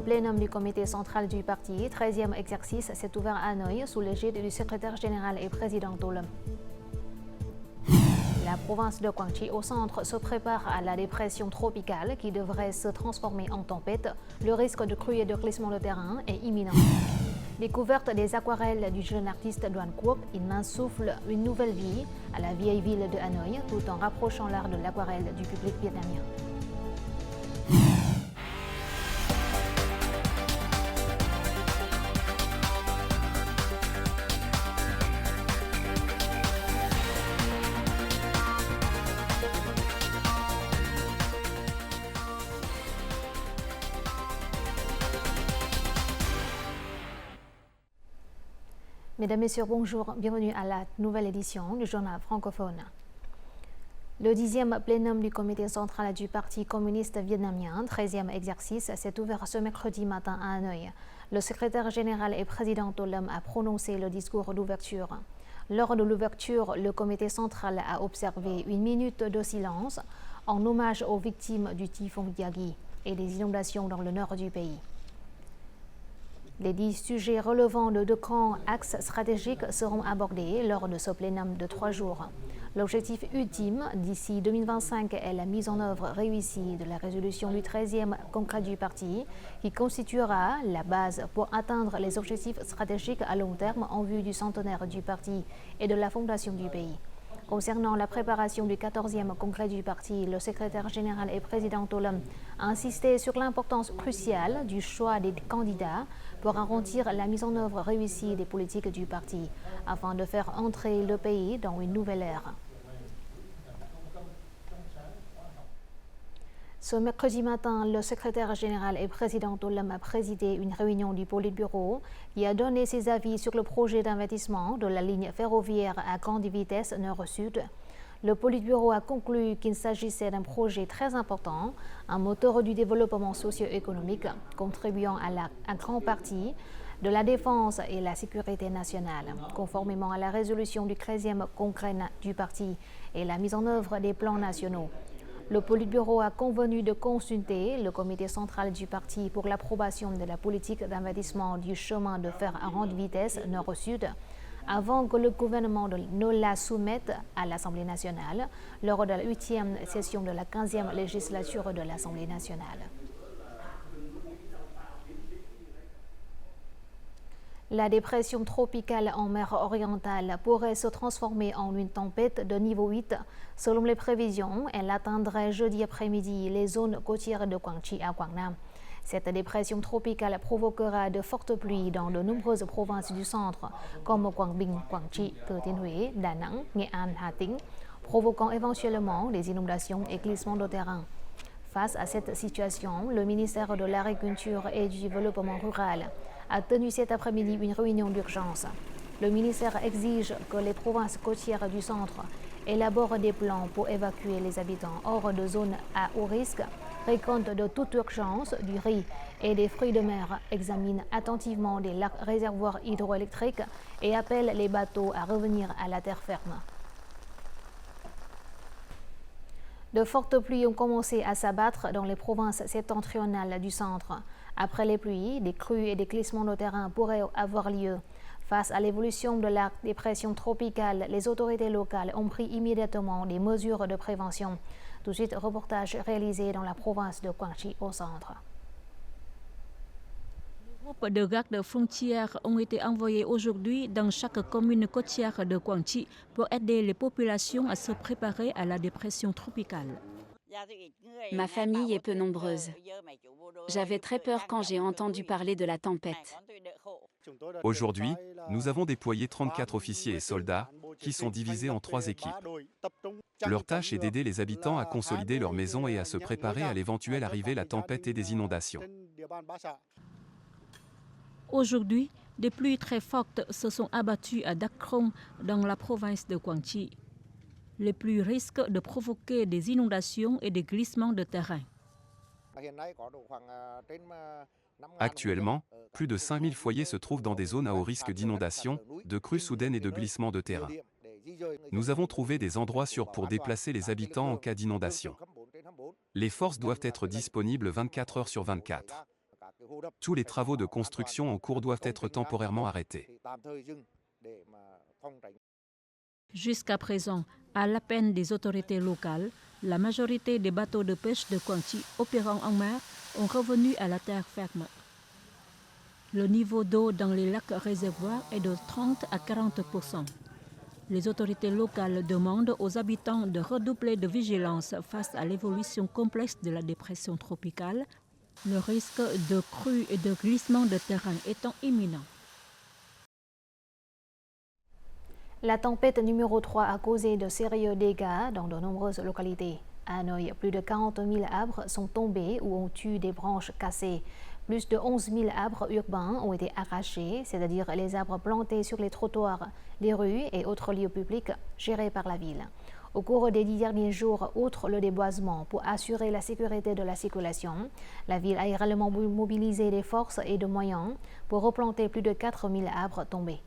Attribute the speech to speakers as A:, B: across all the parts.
A: plénum du comité central du parti, 13e exercice, s'est ouvert à Hanoï sous l'égide du secrétaire général et président Tolum. La province de Quang Tri au centre se prépare à la dépression tropicale qui devrait se transformer en tempête. Le risque de crue et de glissement de terrain est imminent. Découverte des aquarelles du jeune artiste Doan Quoc, il insouffle une nouvelle vie à la vieille ville de Hanoï tout en rapprochant l'art de l'aquarelle du public vietnamien. Mesdames, Messieurs, bonjour. Bienvenue à la nouvelle édition du journal francophone. Le 10e plénum du comité central du Parti communiste vietnamien, 13e exercice, s'est ouvert ce mercredi matin à Hanoï. Le secrétaire général et président Tolum a prononcé le discours d'ouverture. Lors de l'ouverture, le comité central a observé une minute de silence en hommage aux victimes du typhon Yagi et des inondations dans le nord du pays. Les 10 sujets relevant de 2 grands axes stratégiques seront abordés lors de ce plénum de 3 jours. L'objectif ultime d'ici 2025 est la mise en œuvre réussie de la résolution du 13e congrès du parti qui constituera la base pour atteindre les objectifs stratégiques à long terme en vue du centenaire du parti et de la fondation du pays. Concernant la préparation du 14e congrès du parti, le secrétaire général et président Tolum a insisté sur l'importance cruciale du choix des candidats pour garantir la mise en œuvre réussie des politiques du parti, afin de faire entrer le pays dans une nouvelle ère. Ce mercredi matin, le secrétaire général et président Tolum a présidé une réunion du Politburo qui a donné ses avis sur le projet d'investissement de la ligne ferroviaire à grande vitesse Nord-Sud. Le Politburo a conclu qu'il s'agissait d'un projet très important, un moteur du développement socio-économique, contribuant à grande partie de la défense et la sécurité nationale, conformément à la résolution du 13e congrès du parti et la mise en œuvre des plans nationaux. Le Politburo a convenu de consulter le comité central du parti pour l'approbation de la politique d'investissement du chemin de fer à grande vitesse Nord-Sud avant que le gouvernement ne la soumette à l'Assemblée nationale lors de la 8e session de la 15e législature de l'Assemblée nationale. La dépression tropicale en mer orientale pourrait se transformer en une tempête de niveau 8. Selon les prévisions, elle atteindrait jeudi après-midi les zones côtières de Quang Tri à Quảng Nam. Cette dépression tropicale provoquera de fortes pluies dans de nombreuses provinces du centre, comme Quang Binh, Quang Tri, Thừa Thiên Huế, Đà Nẵng, Nghệ An, Hà Tĩnh, provoquant éventuellement des inondations et glissements de terrain. Face à cette situation, le ministère de l'Agriculture et du Développement rural a tenu cet après-midi une réunion d'urgence. Le ministère exige que les provinces côtières du centre élaborent des plans pour évacuer les habitants hors de zones à haut risque, récolte de toute urgence du riz et des fruits de mer, examinent attentivement les lacs réservoirs hydroélectriques et appellent les bateaux à revenir à la terre ferme. De fortes pluies ont commencé à s'abattre dans les provinces septentrionales du centre. Après les pluies, des crues et des glissements de terrain pourraient avoir lieu. Face à l'évolution de la dépression tropicale, les autorités locales ont pris immédiatement des mesures de prévention. Tout de suite, reportage réalisé dans la province de Quang Tri au centre.
B: Des groupes de gardes frontières ont été envoyés aujourd'hui dans chaque commune côtière de Quang Tri pour aider les populations à se préparer à la dépression tropicale.
C: Ma famille est peu nombreuse. J'avais très peur quand j'ai entendu parler de la tempête.
D: Aujourd'hui, nous avons déployé 34 officiers et soldats, qui sont divisés en 3 équipes. Leur tâche est d'aider les habitants à consolider leurs maisons et à se préparer à l'éventuelle arrivée de la tempête et des inondations.
B: Aujourd'hui, des pluies très fortes se sont abattues à Dak Krong dans la province de Quang Tri. Les pluies risquent de provoquer des inondations et des glissements de terrain.
D: Actuellement, plus de 5000 foyers se trouvent dans des zones à haut risque d'inondation, de crues soudaines et de glissements de terrain. Nous avons trouvé des endroits sûrs pour déplacer les habitants en cas d'inondation. Les forces doivent être disponibles 24 heures sur 24. Tous les travaux de construction en cours doivent être temporairement arrêtés.
B: Jusqu'à présent, à l'appel des autorités locales, la majorité des bateaux de pêche de Quang Tri opérant en mer ont revenu à la terre ferme. Le niveau d'eau dans les lacs réservoirs est de 30 à 40%. Les autorités locales demandent aux habitants de redoubler de vigilance face à l'évolution complexe de la dépression tropicale, le risque de crue et de glissement de terrain étant imminent.
A: La tempête numéro 3 a causé de sérieux dégâts dans de nombreuses localités. À Hanoï, plus de 40 000 arbres sont tombés ou ont eu des branches cassées. Plus de 11 000 arbres urbains ont été arrachés, c'est-à-dire les arbres plantés sur les trottoirs, les rues et autres lieux publics gérés par la ville. Au cours des 10 derniers jours, outre le déboisement pour assurer la sécurité de la circulation, la ville a également mobilisé des forces et des moyens pour replanter plus de 4 000 arbres tombés.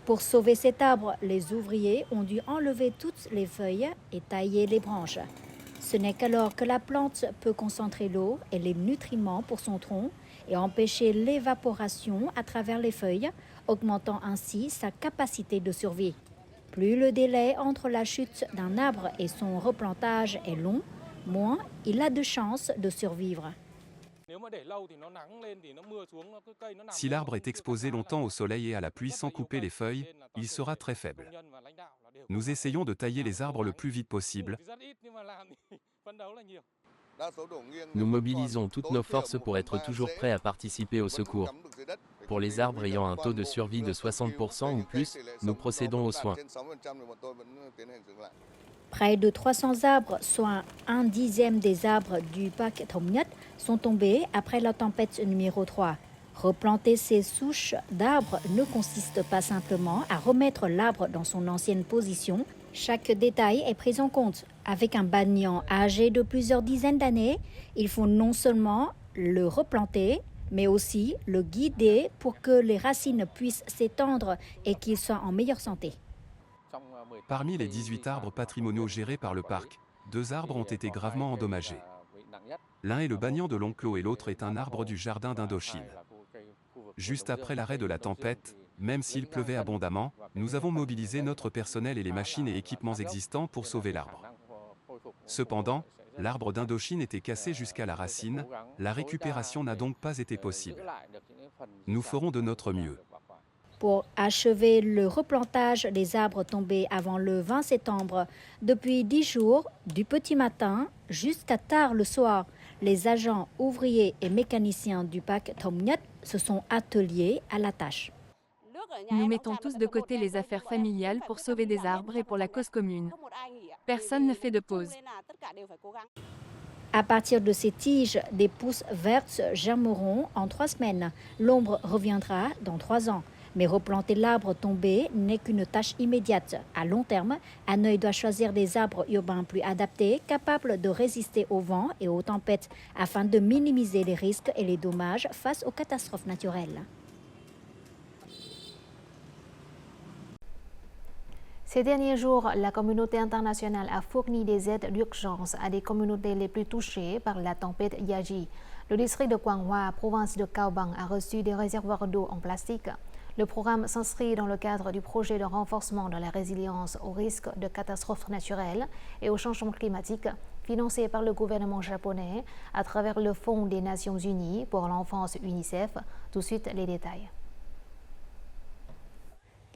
E: Pour sauver cet arbre, les ouvriers ont dû enlever toutes les feuilles et tailler les branches. Ce n'est qu'alors que la plante peut concentrer l'eau et les nutriments pour son tronc et empêcher l'évaporation à travers les feuilles, augmentant ainsi sa capacité de survie. Plus le délai entre la chute d'un arbre et son replantage est long, moins il a de chances de survivre.
D: Si l'arbre est exposé longtemps au soleil et à la pluie sans couper les feuilles, il sera très faible. Nous essayons de tailler les arbres le plus vite possible.
F: Nous mobilisons toutes nos forces pour être toujours prêts à participer au secours. Pour les arbres ayant un taux de survie de 60% ou plus, nous procédons aux soins.
E: Près de 300 arbres, soit 1/10 des arbres du parc Thong Nhất, sont tombés après la tempête numéro 3. Replanter ces souches d'arbres ne consiste pas simplement à remettre l'arbre dans son ancienne position. Chaque détail est pris en compte. Avec un banyan âgé de plusieurs dizaines d'années, il faut non seulement le replanter, mais aussi le guider pour que les racines puissent s'étendre et qu'il soit en meilleure santé.
D: Parmi les 18 arbres patrimoniaux gérés par le parc, 2 arbres ont été gravement endommagés. L'un est le banyan de l'Onclo et l'autre est un arbre du jardin d'Indochine. Juste après l'arrêt de la tempête, même s'il pleuvait abondamment, nous avons mobilisé notre personnel et les machines et équipements existants pour sauver l'arbre. Cependant, l'arbre d'Indochine était cassé jusqu'à la racine, la récupération n'a donc pas été possible. Nous ferons de notre mieux.
E: Pour achever le replantage des arbres tombés avant le 20 septembre, depuis 10 jours, du petit matin jusqu'à tard le soir, les agents, ouvriers et mécaniciens du parc Thong Nhất se sont attelés à la tâche.
G: Nous mettons tous de côté les affaires familiales pour sauver des arbres et pour la cause commune. Personne ne fait de pause.
E: À partir de ces tiges, des pousses vertes germeront en 3 semaines. L'ombre reviendra dans 3 ans. Mais replanter l'arbre tombé n'est qu'une tâche immédiate. À long terme, Hanoï doit choisir des arbres urbains plus adaptés, capables de résister au vent et aux tempêtes, afin de minimiser les risques et les dommages face aux catastrophes naturelles.
A: Ces derniers jours, la communauté internationale a fourni des aides d'urgence à des communautés les plus touchées par la tempête Yagi. Le district de Quang Hoa, province de Cao Bang, a reçu des réservoirs d'eau en plastique. Le programme s'inscrit dans le cadre du projet de renforcement de la résilience au risque de catastrophes naturelles et au changement climatique, financé par le gouvernement japonais à travers le Fonds des Nations Unies pour l'enfance UNICEF. Tout de suite, les détails.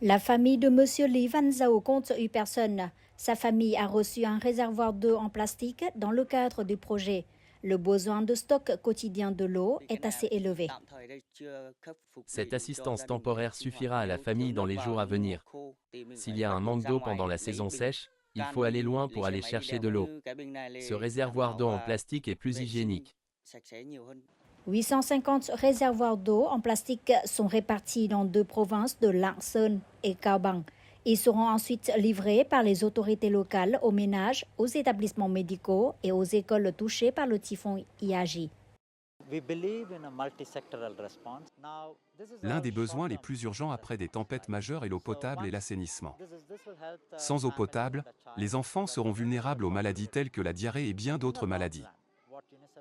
E: La famille de M. Lee Van Zhao compte 8 personnes. Sa famille a reçu un réservoir d'eau en plastique dans le cadre du projet. Le besoin de stock quotidien de l'eau est assez élevé.
F: Cette assistance temporaire suffira à la famille dans les jours à venir. S'il y a un manque d'eau pendant la saison sèche, il faut aller loin pour aller chercher de l'eau. Ce réservoir d'eau en plastique est plus hygiénique.
E: 850 réservoirs d'eau en plastique sont répartis dans 2 provinces de Lạng Sơn et Cao Bang. Ils seront ensuite livrés par les autorités locales aux ménages, aux établissements médicaux et aux écoles touchées par le typhon Yagi.
D: L'un des besoins les plus urgents après des tempêtes majeures est l'eau potable et l'assainissement. Sans eau potable, les enfants seront vulnérables aux maladies telles que la diarrhée et bien d'autres maladies.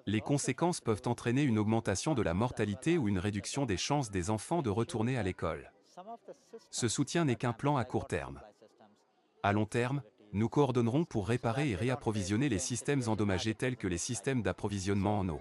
D: Les conséquences peuvent entraîner une augmentation de la mortalité ou une réduction des chances des enfants de retourner à l'école. Ce soutien n'est qu'un plan à court terme. À long terme, nous coordonnerons pour réparer et réapprovisionner les systèmes endommagés tels que les systèmes d'approvisionnement en eau.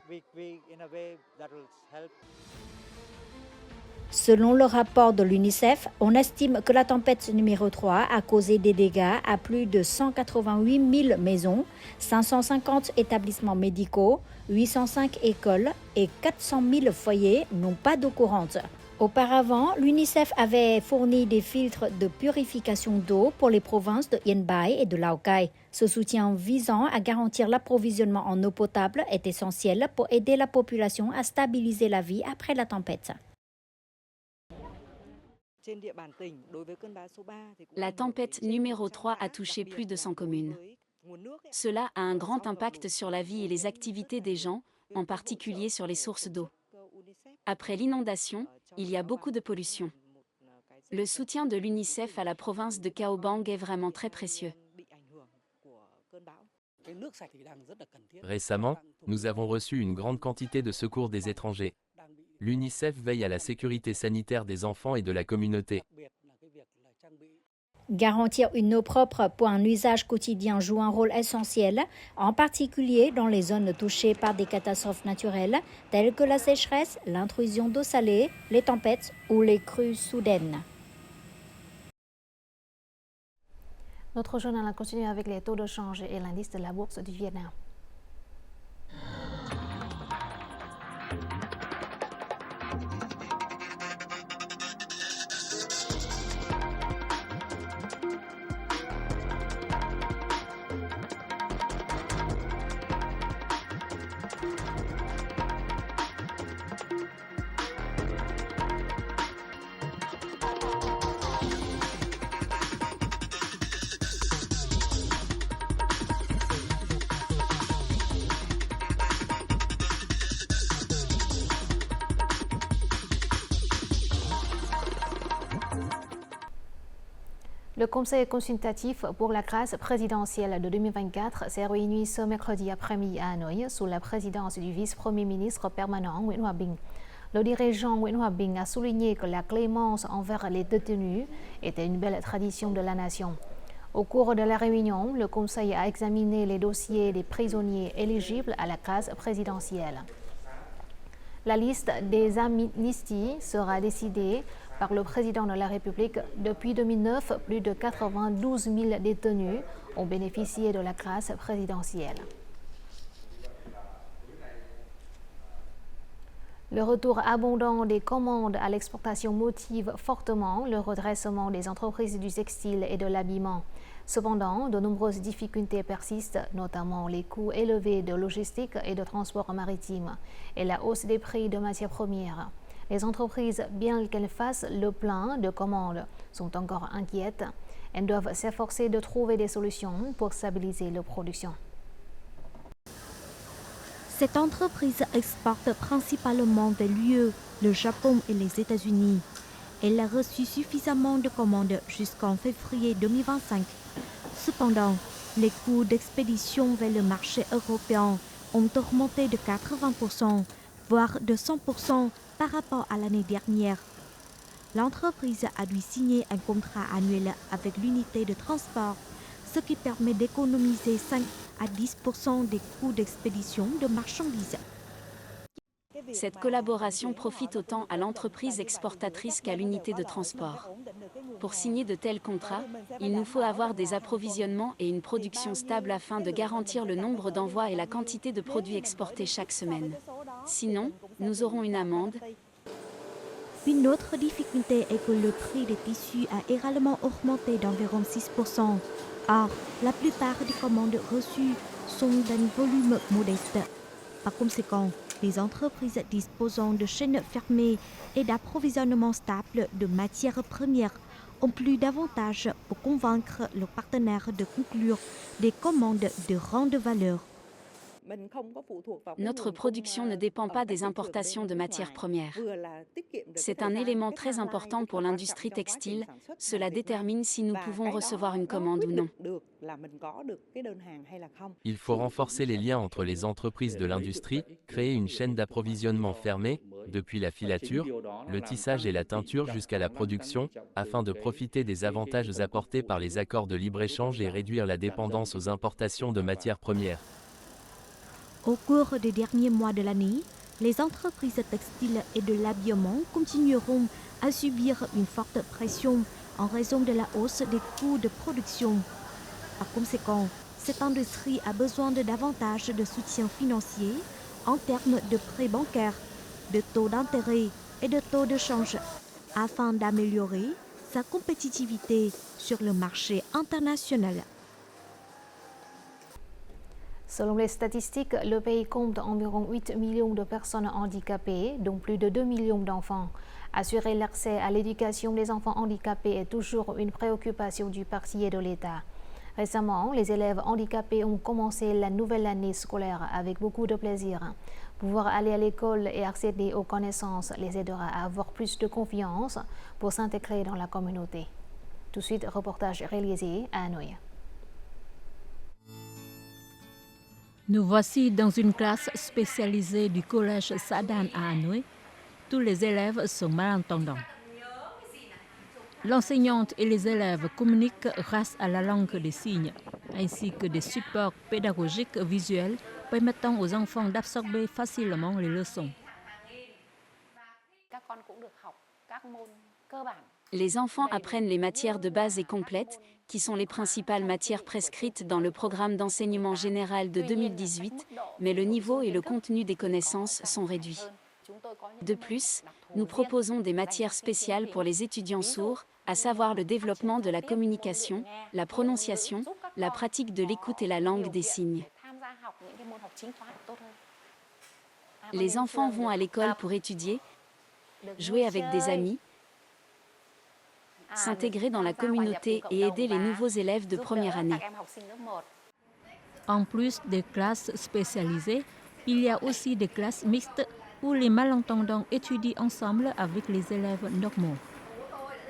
E: Selon le rapport de l'UNICEF, on estime que la tempête numéro 3 a causé des dégâts à plus de 188 000 maisons, 550 établissements médicaux, 805 écoles et 400 000 foyers n'ont pas d'eau courante. Auparavant, l'UNICEF avait fourni des filtres de purification d'eau pour les provinces de Yên Bái et de Lào Cai. Ce soutien visant à garantir l'approvisionnement en eau potable est essentiel pour aider la population à stabiliser la vie après la tempête.
C: La tempête numéro 3 a touché plus de 100 communes. Cela a un grand impact sur la vie et les activités des gens, en particulier sur les sources d'eau. Après l'inondation, il y a beaucoup de pollution. Le soutien de l'UNICEF à la province de Cao Bang est vraiment très précieux.
F: Récemment, nous avons reçu une grande quantité de secours des étrangers. L'UNICEF veille à la sécurité sanitaire des enfants et de la communauté.
E: Garantir une eau propre pour un usage quotidien joue un rôle essentiel, en particulier dans les zones touchées par des catastrophes naturelles telles que la sécheresse, l'intrusion d'eau salée, les tempêtes ou les crues soudaines.
A: Notre journal a continué avec les taux de change et l'indice de la bourse du Vietnam. Le Conseil consultatif pour la grâce présidentielle de 2024 s'est réuni ce mercredi après-midi à Hanoï sous la présidence du vice-premier ministre permanent Nguyễn Hòa Bình. Le dirigeant Nguyễn Hòa Bình a souligné que la clémence envers les détenus était une belle tradition de la nation. Au cours de la réunion, le Conseil a examiné les dossiers des prisonniers éligibles à la grâce présidentielle. La liste des amnisties sera décidée par le président de la République. Depuis 2009, plus de 92 000 détenus ont bénéficié de la grâce présidentielle. Le retour abondant des commandes à l'exportation motive fortement le redressement des entreprises du textile et de l'habillement. Cependant, de nombreuses difficultés persistent, notamment les coûts élevés de logistique et de transport maritime et la hausse des prix de matières premières. Les entreprises, bien qu'elles fassent le plein de commandes, sont encore inquiètes. Elles doivent s'efforcer de trouver des solutions pour stabiliser leur production.
H: Cette entreprise exporte principalement vers l'UE, le Japon et les États-Unis. Elle a reçu suffisamment de commandes jusqu'en février 2025. Cependant, les coûts d'expédition vers le marché européen ont augmenté de 80%, voire de 100% par rapport à l'année dernière. L'entreprise a dû signer un contrat annuel avec l'unité de transport, ce qui permet d'économiser 5 à 10% des coûts d'expédition de marchandises.
C: Cette collaboration profite autant à l'entreprise exportatrice qu'à l'unité de transport. Pour signer de tels contrats, il nous faut avoir des approvisionnements et une production stable afin de garantir le nombre d'envois et la quantité de produits exportés chaque semaine. Sinon, nous aurons une amende.
H: Une autre difficulté est que le prix des tissus a également augmenté d'environ 6%. Or, la plupart des commandes reçues sont d'un volume modeste. Par conséquent, les entreprises disposant de chaînes fermées et d'approvisionnement stable de matières premières ont plus d'avantages pour convaincre leurs partenaires de conclure des commandes de grande valeur.
C: Notre production ne dépend pas des importations de matières premières. C'est un élément très important pour l'industrie textile. Cela détermine si nous pouvons recevoir une commande ou non.
F: Il faut renforcer les liens entre les entreprises de l'industrie, créer une chaîne d'approvisionnement fermée, depuis la filature, le tissage et la teinture jusqu'à la production, afin de profiter des avantages apportés par les accords de libre-échange et réduire la dépendance aux importations de matières premières.
H: Au cours des derniers mois de l'année, les entreprises textiles et de l'habillement continueront à subir une forte pression en raison de la hausse des coûts de production. Par conséquent, cette industrie a besoin de davantage de soutien financier en termes de prêts bancaires, de taux d'intérêt et de taux de change, afin d'améliorer sa compétitivité sur le marché international.
A: Selon les statistiques, le pays compte environ 8 millions de personnes handicapées, dont plus de 2 millions d'enfants. Assurer l'accès à l'éducation des enfants handicapés est toujours une préoccupation du parti et de l'État. Récemment, les élèves handicapés ont commencé la nouvelle année scolaire avec beaucoup de plaisir. Pouvoir aller à l'école et accéder aux connaissances les aidera à avoir plus de confiance pour s'intégrer dans la communauté. Tout de suite, reportage réalisé à Hanoï.
B: Nous voici dans une classe spécialisée du collège Sadan à Hanoï. Tous les élèves sont malentendants. L'enseignante et les élèves communiquent grâce à la langue des signes, ainsi que des supports pédagogiques visuels permettant aux enfants d'absorber facilement les leçons.
C: Les enfants apprennent les matières de base et complètes, qui sont les principales matières prescrites dans le programme d'enseignement général de 2018, mais le niveau et le contenu des connaissances sont réduits. De plus, nous proposons des matières spéciales pour les étudiants sourds, à savoir le développement de la communication, la prononciation, la pratique de l'écoute et la langue des signes. Les enfants vont à l'école pour étudier, jouer avec des amis, s'intégrer dans la communauté et aider les nouveaux élèves de première année.
B: En plus des classes spécialisées, il y a aussi des classes mixtes où les malentendants étudient ensemble avec les élèves normaux.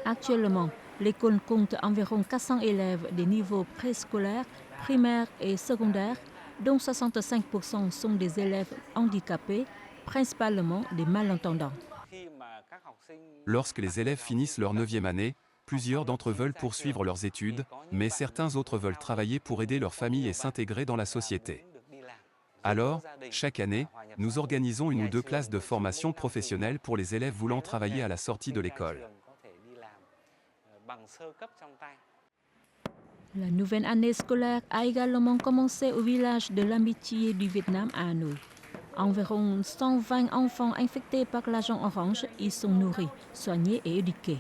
B: Actuellement, l'école compte environ 400 élèves des niveaux préscolaires, primaires et secondaires, dont 65% sont des élèves handicapés, principalement des malentendants.
D: Lorsque les élèves finissent leur 9e année, plusieurs d'entre eux veulent poursuivre leurs études, mais certains autres veulent travailler pour aider leur famille et s'intégrer dans la société. Alors, chaque année, nous organisons 1 ou 2 classes de formation professionnelle pour les élèves voulant travailler à la sortie de l'école.
B: La nouvelle année scolaire a également commencé au village de l'amitié du Vietnam à Hanoï. Environ 120 enfants infectés par l'agent orange y sont nourris, soignés et éduqués.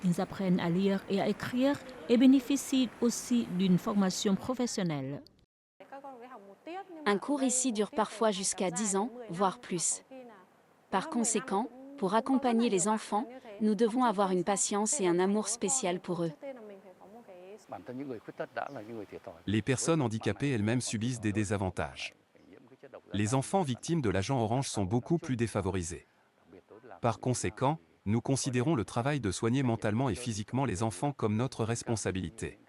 B: Ils apprennent à lire et à écrire et bénéficient aussi d'une formation professionnelle.
C: Un cours ici dure parfois jusqu'à 10 ans, voire plus. Par conséquent, pour accompagner les enfants, nous devons avoir une patience et un amour spécial pour eux.
D: Les personnes handicapées elles-mêmes subissent des désavantages. Les enfants victimes de l'agent orange sont beaucoup plus défavorisés. Par conséquent, nous considérons le travail de soigner mentalement et physiquement les enfants comme notre responsabilité.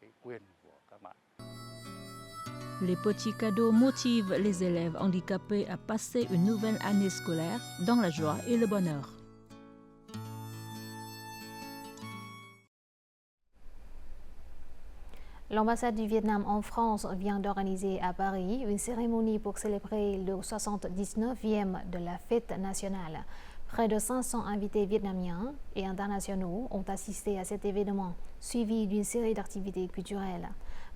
B: Les petits cadeaux motivent les élèves handicapés à passer une nouvelle année scolaire dans la joie et le bonheur.
A: L'ambassade du Vietnam en France vient d'organiser à Paris une cérémonie pour célébrer le 79e de la fête nationale. Près de 500 invités vietnamiens et internationaux ont assisté à cet événement, suivi d'une série d'activités culturelles,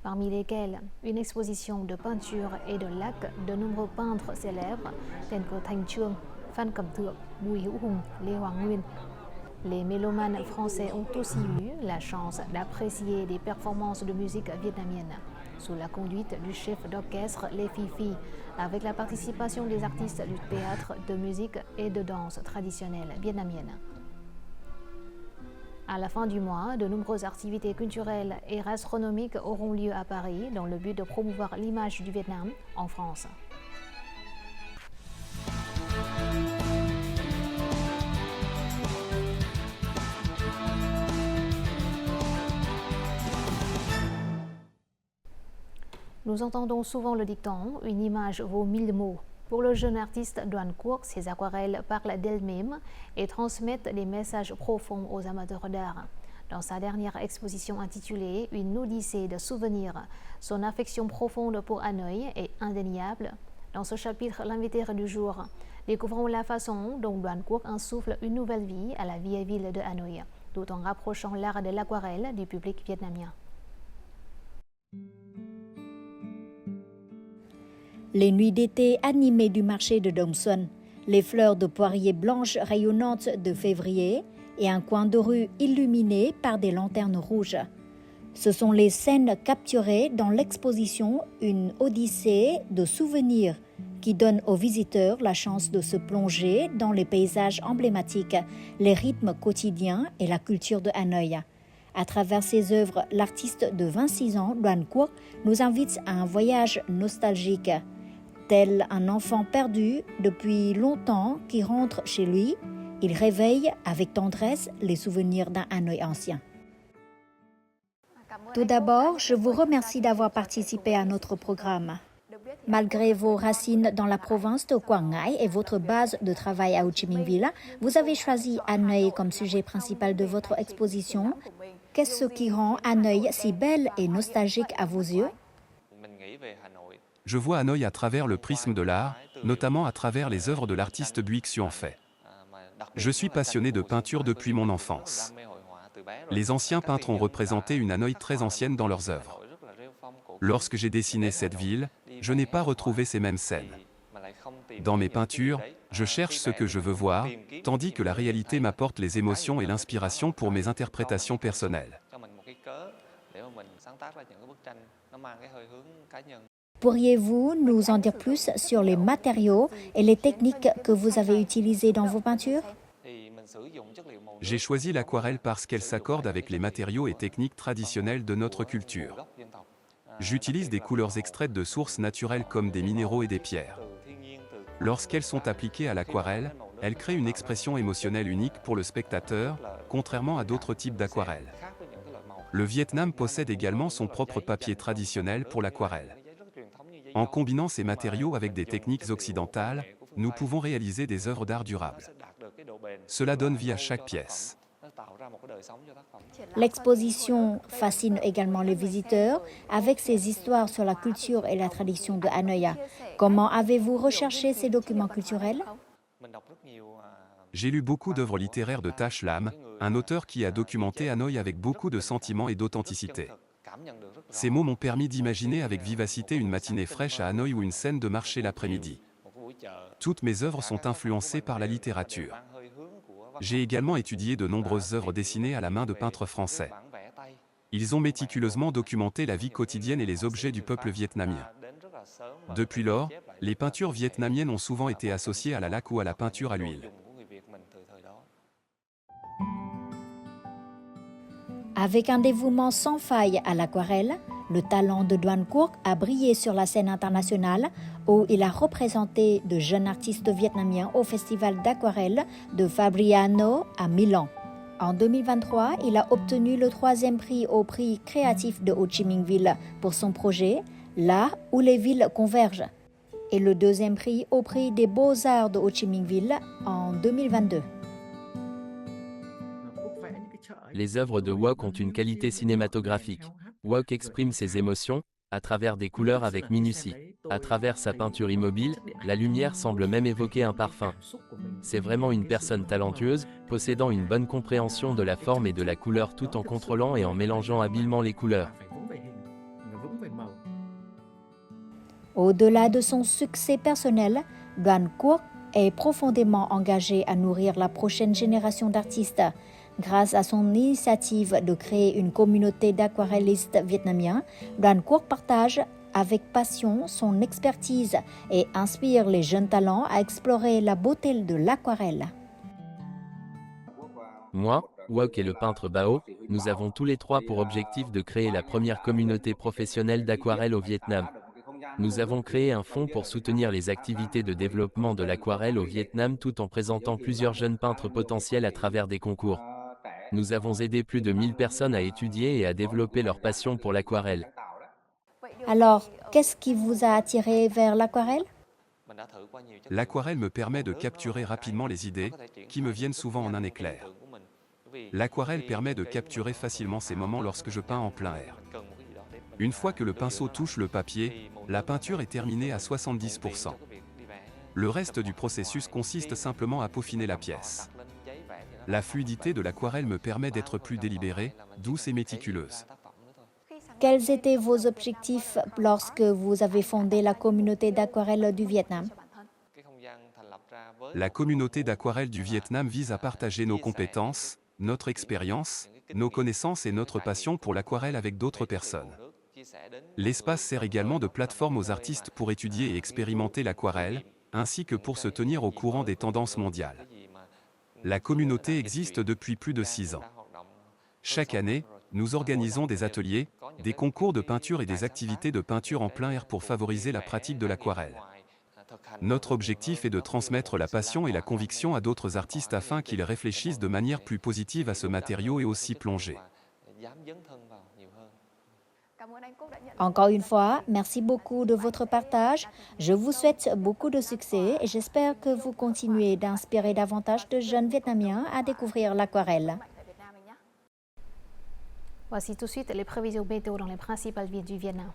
A: parmi lesquelles une exposition de peinture et de lac de nombreux peintres célèbres tels que Thanh Trương, Phan Cẩm Thượng, Bùi Hữu Hùng, Lê Hoàng Nguyên. Les mélomanes français ont aussi eu la chance d'apprécier des performances de musique vietnamienne, sous la conduite du chef d'orchestre Les Phi, avec la participation des artistes du théâtre, de musique et de danse traditionnelle vietnamienne. À la fin du mois, de nombreuses activités culturelles et gastronomiques auront lieu à Paris dans le but de promouvoir l'image du Vietnam en France. Nous entendons souvent le dicton « une image vaut 1000 mots ». Pour le jeune artiste Doan Quoc, ses aquarelles parlent d'elles-mêmes et transmettent des messages profonds aux amateurs d'art. Dans sa dernière exposition intitulée « Une odyssée de souvenirs », son affection profonde pour Hanoï est indéniable. Dans ce chapitre, l'invité du jour, découvrons la façon dont Doan Quoc insuffle une nouvelle vie à la vieille ville de Hanoï, tout en rapprochant l'art de l'aquarelle du public vietnamien.
E: Les nuits d'été animées du marché de Dong Xuân, les fleurs de poirier blanches rayonnantes de février et un coin de rue illuminé par des lanternes rouges. Ce sont les scènes capturées dans l'exposition Une odyssée de souvenirs qui donne aux visiteurs la chance de se plonger dans les paysages emblématiques, les rythmes quotidiens et la culture de Hanoï. À travers ses œuvres, l'artiste de 26 ans, Doan Quoc, nous invite à un voyage nostalgique. Tel un enfant perdu depuis longtemps qui rentre chez lui, il réveille avec tendresse les souvenirs d'un Hanoï ancien. Tout d'abord, je vous remercie d'avoir participé à notre programme. Malgré vos racines dans la province de Quảng Ngãi et votre base de travail à Ho Chi Minh Ville, vous avez choisi Hanoï comme sujet principal de votre exposition. Qu'est-ce qui rend Hanoï si belle et nostalgique à vos yeux?
D: Je vois Hanoï à travers le prisme de l'art, notamment à travers les œuvres de l'artiste Buick Xuanfei. Je suis passionné de peinture depuis mon enfance. Les anciens peintres ont représenté une Hanoï très ancienne dans leurs œuvres. Lorsque j'ai dessiné cette ville, je n'ai pas retrouvé ces mêmes scènes. Dans mes peintures, je cherche ce que je veux voir, tandis que la réalité m'apporte les émotions et l'inspiration pour mes interprétations personnelles.
E: Pourriez-vous nous en dire plus sur les matériaux et les techniques que vous avez utilisées dans vos peintures?
D: J'ai choisi l'aquarelle parce qu'elle s'accorde avec les matériaux et techniques traditionnels de notre culture. J'utilise des couleurs extraites de sources naturelles comme des minéraux et des pierres. Lorsqu'elles sont appliquées à l'aquarelle, elles créent une expression émotionnelle unique pour le spectateur, contrairement à d'autres types d'aquarelles. Le Vietnam possède également son propre papier traditionnel pour l'aquarelle. En combinant ces matériaux avec des techniques occidentales, nous pouvons réaliser des œuvres d'art durables. Cela donne vie à chaque pièce.
E: L'exposition fascine également les visiteurs avec ses histoires sur la culture et la tradition de Hanoï. Comment avez-vous recherché ces documents culturels?
D: J'ai lu beaucoup d'œuvres littéraires de Tash Lam, un auteur qui a documenté Hanoï avec beaucoup de sentiments et d'authenticité. Ces mots m'ont permis d'imaginer avec vivacité une matinée fraîche à Hanoï ou une scène de marché l'après-midi. Toutes mes œuvres sont influencées par la littérature. J'ai également étudié de nombreuses œuvres dessinées à la main de peintres français. Ils ont méticuleusement documenté la vie quotidienne et les objets du peuple vietnamien. Depuis lors, les peintures vietnamiennes ont souvent été associées à la laque ou à la peinture à l'huile.
E: Avec un dévouement sans faille à l'aquarelle, le talent de Doan Quoc a brillé sur la scène internationale où il a représenté de jeunes artistes vietnamiens au festival d'aquarelle de Fabriano à Milan. En 2023, il a obtenu le 3e prix au prix créatif de Ho Chi Minh Ville pour son projet « Là où les villes convergent » et le 2e prix au prix des Beaux-Arts de Ho Chi Minh Ville en 2022.
F: Les œuvres de Quoc ont une qualité cinématographique. Quoc exprime ses émotions, à travers des couleurs avec minutie. À travers sa peinture immobile, la lumière semble même évoquer un parfum. C'est vraiment une personne talentueuse, possédant une bonne compréhension de la forme et de la couleur tout en contrôlant et en mélangeant habilement les couleurs.
E: Au-delà de son succès personnel, Doan Quoc est profondément engagé à nourrir la prochaine génération d'artistes. Grâce à son initiative de créer une communauté d'aquarellistes vietnamiens, Doan Quoc partage avec passion son expertise et inspire les jeunes talents à explorer la beauté de l'aquarelle.
F: Moi, Quoc et le peintre Bao, nous avons tous les trois pour objectif de créer la première communauté professionnelle d'aquarelle au Vietnam. Nous avons créé un fonds pour soutenir les activités de développement de l'aquarelle au Vietnam tout en présentant plusieurs jeunes peintres potentiels à travers des concours. Nous avons aidé plus de 1000 personnes à étudier et à développer leur passion pour l'aquarelle.
E: Alors, qu'est-ce qui vous a attiré vers l'aquarelle?
D: L'aquarelle me permet de capturer rapidement les idées, qui me viennent souvent en un éclair. L'aquarelle permet de capturer facilement ces moments lorsque je peins en plein air. Une fois que le pinceau touche le papier, la peinture est terminée à 70%. Le reste du processus consiste simplement à peaufiner la pièce. La fluidité de l'aquarelle me permet d'être plus délibérée, douce et méticuleuse.
E: Quels étaient vos objectifs lorsque vous avez fondé la communauté d'aquarelle du Vietnam?
D: La communauté d'aquarelle du Vietnam vise à partager nos compétences, notre expérience, nos connaissances et notre passion pour l'aquarelle avec d'autres personnes. L'espace sert également de plateforme aux artistes pour étudier et expérimenter l'aquarelle, ainsi que pour se tenir au courant des tendances mondiales. La communauté existe depuis plus de 6 ans. Chaque année, nous organisons des ateliers, des concours de peinture et des activités de peinture en plein air pour favoriser la pratique de l'aquarelle. Notre objectif est de transmettre la passion et la conviction à d'autres artistes afin qu'ils réfléchissent de manière plus positive à ce matériau et aussi plonger.
E: Encore une fois, merci beaucoup de votre partage. Je vous souhaite beaucoup de succès et j'espère que vous continuez d'inspirer davantage de jeunes Vietnamiens à découvrir l'aquarelle.
A: Voici tout de suite les prévisions météo dans les principales villes du Vietnam.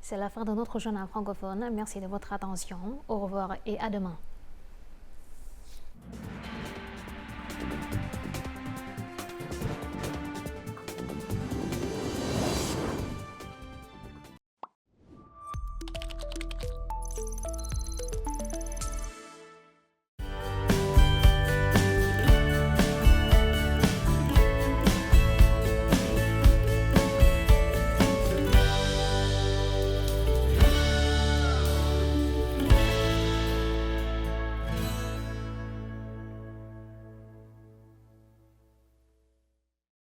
A: C'est la fin de notre journal francophone. Merci de votre attention. Au revoir et à demain.